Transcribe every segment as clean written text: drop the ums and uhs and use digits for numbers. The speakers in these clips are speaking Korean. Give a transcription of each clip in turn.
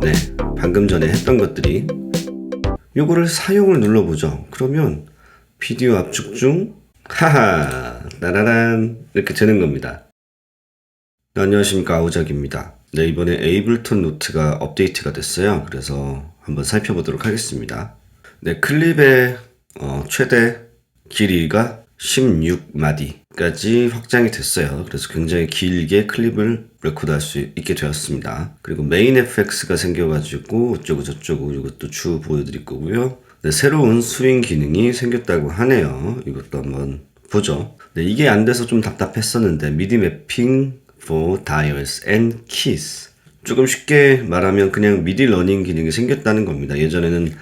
네, 방금 전에 했던 것들이 요거를 사용을 눌러보죠. 그러면 비디오 압축 중 하하 따라란 이렇게 되는 겁니다. 네, 안녕하십니까, 아우작입니다. 네, 이번에 에이블턴 노트가 업데이트가 됐어요. 그래서 한번 살펴보도록 하겠습니다. 네, 클립의 최대 길이가 16마디까지 확장이 됐어요. 그래서 굉장히 길게 클립을 레코드할 수 있게 되었습니다. 그리고 메인 FX가 생겨가지고 어쩌고 저쩌고 이것도 추후 보여드릴 거고요. 네, 새로운 스윙 기능이 생겼다고 하네요. 이것도 한번 보죠. 네, 이게 안 돼서 좀 답답했었는데 미디 매핑 for dials and keys. 조금 쉽게 말하면 그냥 미디 러닝 기능이 생겼다는 겁니다. 예전에는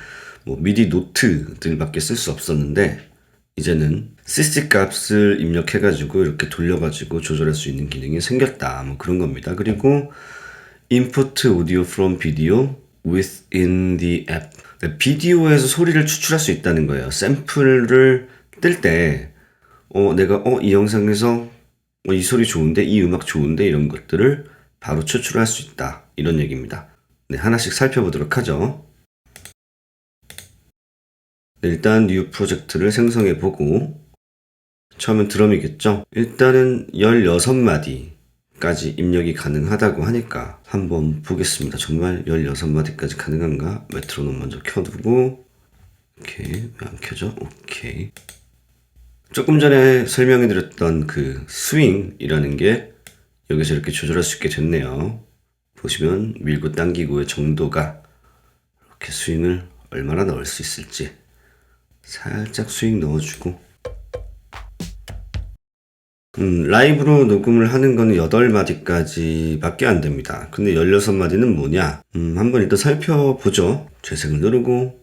뭐 미디 노트들밖에 쓸 수 없었는데 이제는 CC 값을 입력해가지고 이렇게 돌려가지고 조절할 수 있는 기능이 생겼다. 뭐 그런 겁니다. 그리고 Input Audio from Video within the app. 네, 비디오에서 소리를 추출할 수 있다는 거예요. 샘플을 뜰 때, 내가 이 영상에서 이 소리 좋은데, 이 음악 좋은데 이런 것들을 바로 추출할 수 있다. 이런 얘기입니다. 네, 하나씩 살펴보도록 하죠. 네, 일단 뉴 프로젝트를 생성해 보고 처음엔 드럼이겠죠. 일단은 16마디까지 입력이 가능하다고 하니까 한번 보겠습니다. 정말 16마디까지 가능한가? 메트로놈 먼저 켜두고 오케이, 왜 안 켜져? 오케이. 조금 전에 설명해 드렸던 그 스윙이라는 게 여기서 이렇게 조절할 수 있게 됐네요. 보시면 밀고 당기고의 정도가 이렇게 스윙을 얼마나 넣을 수 있을지 살짝 스윙 넣어주고 라이브로 녹음을 하는 거는 8마디까지 밖에 안 됩니다. 근데 16마디는 뭐냐? 한번 일단 살펴보죠. 재생을 누르고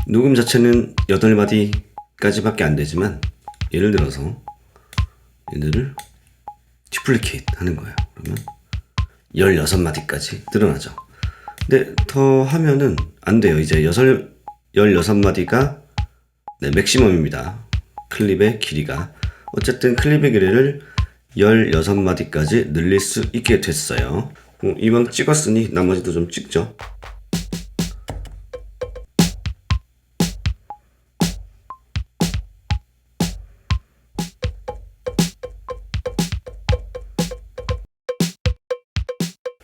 녹음 자체는 8마디까지밖에 안 되지만 예를 들어서 얘네를 듀플리케이트 하는 거예요. 그러면 16마디까지 늘어나죠. 근데 더 하면은 안 돼요. 이제 16마디가 네, 맥시멈입니다. 클립의 길이가. 어쨌든 클립의 길이를 16마디까지 늘릴 수 있게 됐어요. 이왕 찍었으니 나머지도 좀 찍죠.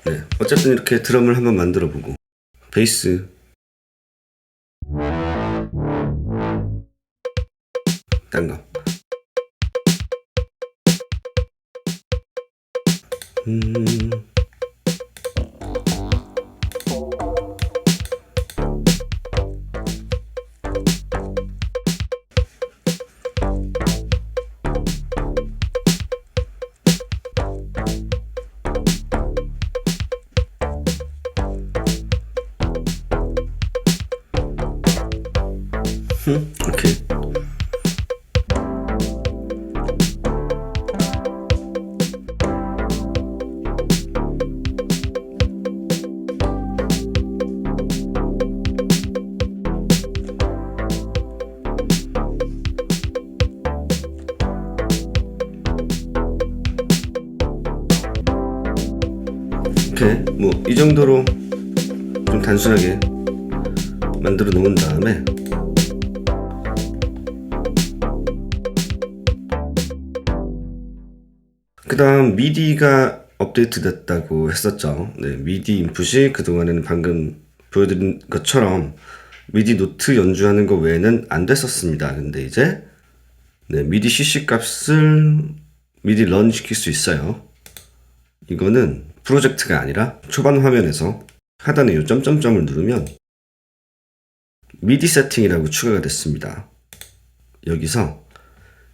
네, 어쨌든 이렇게 드럼을 한번 만들어 보고 베이스 딴 거 오케이. 오케이. 뭐 이 정도로 좀 단순하게 만들어 놓은 다음에 그 다음 미디가 업데이트 됐다고 했었죠. 네, 미디 인풋이 그동안에는 방금 보여드린 것처럼 미디 노트 연주하는 거 외에는 안 됐었습니다. 근데 이제 네, 미디 CC 값을 미디 런 시킬 수 있어요. 이거는 프로젝트가 아니라 초반 화면에서 하단에 이 점점점을 누르면 미디 세팅이라고 추가가 됐습니다. 여기서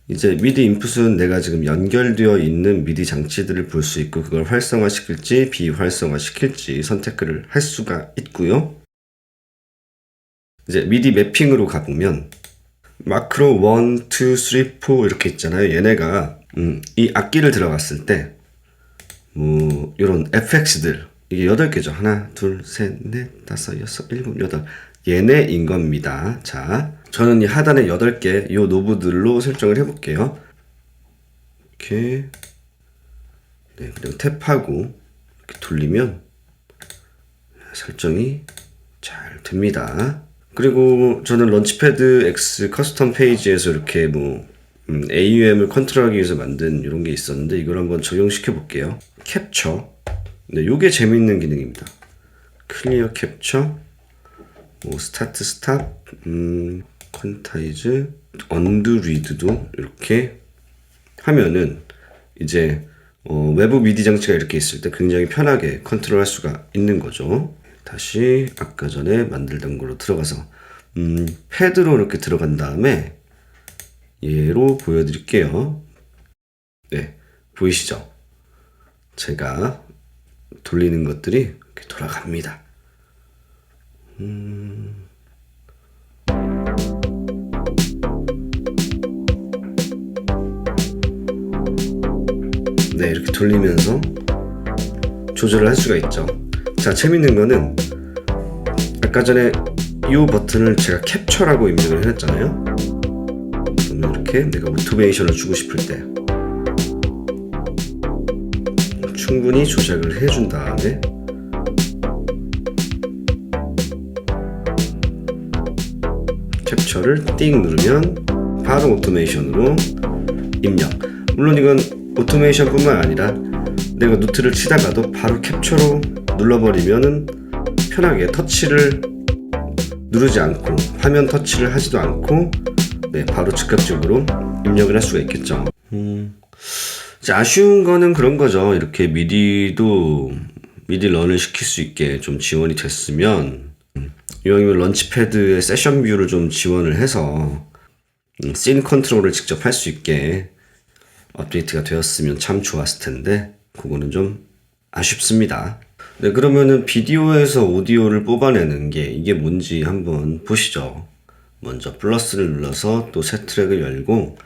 이제 미디 인풋은 내가 지금 연결되어 있는 미디 장치들을 볼 수 있고 그걸 활성화시킬지 비활성화시킬지 선택을 할 수가 있고요. 이제 미디 매핑으로 가보면 마크로 1, 2, 3, 4 이렇게 있잖아요. 얘네가 이 악기를 들어갔을 때 뭐 이런 FX들 이게 8개죠. 하나, 둘, 셋, 넷, 다섯, 여섯, 일곱, 여덟. 얘네인 겁니다. 자, 저는 이 하단에 8개 이 노브들로 설정을 해볼게요. 이렇게. 네, 그리고 탭하고 이렇게 돌리면 설정이 잘 됩니다. 그리고 저는 런치패드 X 커스텀 페이지에서 이렇게 뭐 AUM을 컨트롤하기 위해서 만든 이런 게 있었는데 이걸 한번 적용시켜 볼게요. 캡처. 네, 요게 재밌는 기능입니다. 클리어 캡처, 뭐 스타트 스탑, 퀀타이즈, 언두 리드도 이렇게 하면은 이제 외부 미디 장치가 이렇게 있을 때 굉장히 편하게 컨트롤할 수가 있는 거죠. 다시 아까 전에 만들던 걸로 들어가서 패드로 이렇게 들어간 다음에 얘로 보여드릴게요. 네, 보이시죠? 제가 돌리는 것들이 이렇게 돌아갑니다. 네, 이렇게 돌리면서 조절을 할 수가 있죠. 자, 재밌는 거는 아까 전에 이 버튼을 제가 캡처라고 입력을 해놨잖아요. 그러면 이렇게 내가 오토메이션을 주고 싶을 때 충분히 조작을 해준 다음에 캡처를 띵 누르면 바로 오토메이션으로 입력. 물론 이건 오토메이션뿐만 아니라 내가 노트를 치다가도 바로 캡처로 눌러버리면은 편하게 터치를 누르지 않고 화면 터치를 하지도 않고 네, 바로 즉각적으로 입력을 할 수가 있겠죠. 아쉬운 거는 그런 거죠. 이렇게 미디 런을 시킬 수 있게 좀 지원이 됐으면 이왕이면 런치패드의 세션 뷰를 좀 지원을 해서 씬 컨트롤을 직접 할 수 있게 업데이트가 되었으면 참 좋았을 텐데 그거는 좀 아쉽습니다. 네, 그러면은 비디오에서 오디오를 뽑아내는 게 이게 뭔지 한번 보시죠. 먼저 플러스를 눌러서 또 새 트랙을 열고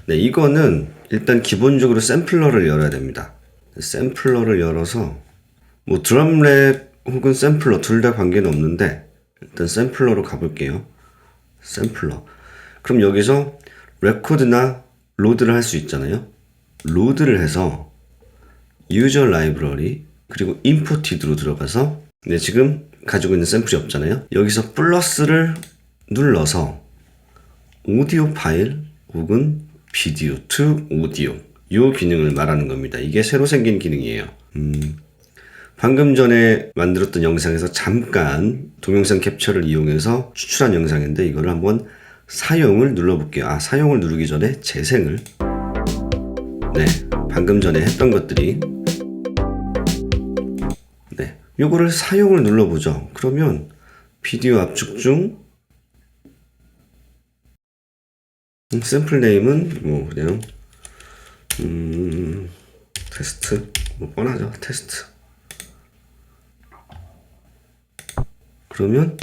네, 이거는 일단 기본적으로 샘플러를 열어야 됩니다. 샘플러를 열어서 뭐 드럼랩 혹은 샘플러 둘 다 관계는 없는데 일단 샘플러로 가볼게요. 샘플러. 그럼 여기서 레코드나 로드를 할 수 있잖아요. 로드를 해서 유저 라이브러리 그리고 임포티드로 들어가서 네, 지금 가지고 있는 샘플이 없잖아요. 여기서 플러스를 눌러서 오디오 파일 혹은 비디오 투 오디오 이 기능을 말하는 겁니다. 이게 새로 생긴 기능이에요. 방금 전에 만들었던 영상에서 잠깐 동영상 캡처를 이용해서 추출한 영상인데 이거를 한번 사용을 눌러볼게요. 사용을 누르기 전에 재생을 네, 방금 전에 했던 것들이 네, 요거를 사용을 눌러보죠. 그러면 비디오 압축 중 샘플 네임은 뭐 그냥 테스트 뭐 뻔하죠. 테스트. 그러면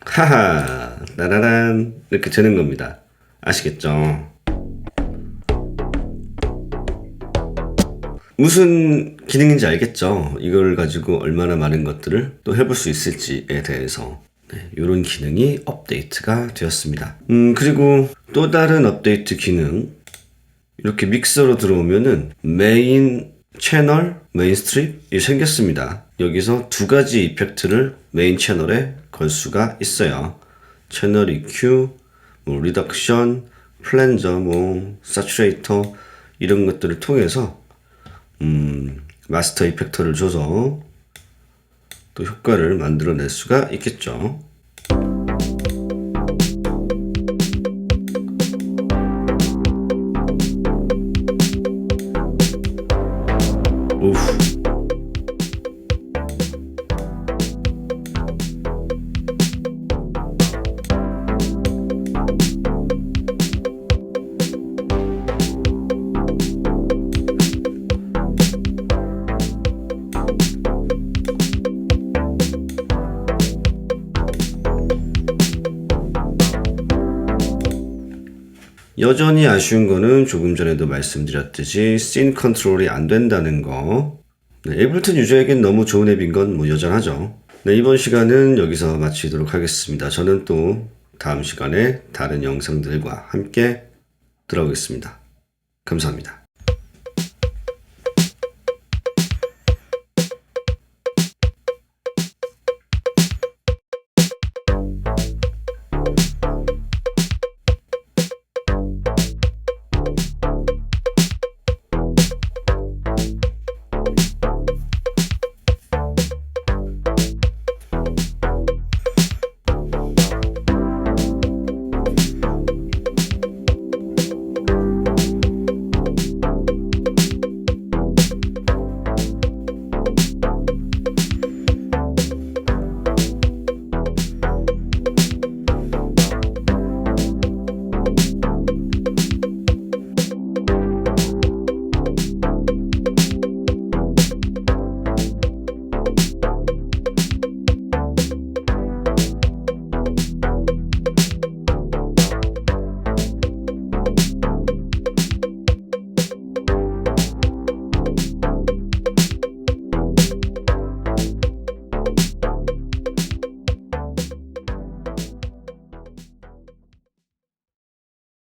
하하 따라란 이렇게 되는 겁니다. 아시겠죠? 무슨 기능인지 알겠죠? 이걸 가지고 얼마나 많은 것들을 또 해볼 수 있을지에 대해서 네, 이런 기능이 업데이트가 되었습니다. 그리고 또 다른 업데이트 기능 이렇게 믹서로 들어오면은 메인 채널, 메인 스트립이 생겼습니다. 여기서 두 가지 이펙트를 메인 채널에 걸 수가 있어요. 채널 EQ, 뭐 리덕션, 플랜저, 뭐 사츄레이터 이런 것들을 통해서 마스터 이펙터를 줘서 또 효과를 만들어낼 수가 있겠죠. 오우. 여전히 아쉬운 거는 조금 전에도 말씀드렸듯이 씬 컨트롤이 안 된다는 거. 네, 에이블턴 유저에겐 너무 좋은 앱인 건 뭐 여전하죠. 네, 이번 시간은 여기서 마치도록 하겠습니다. 저는 또 다음 시간에 다른 영상들과 함께 돌아오겠습니다. 감사합니다.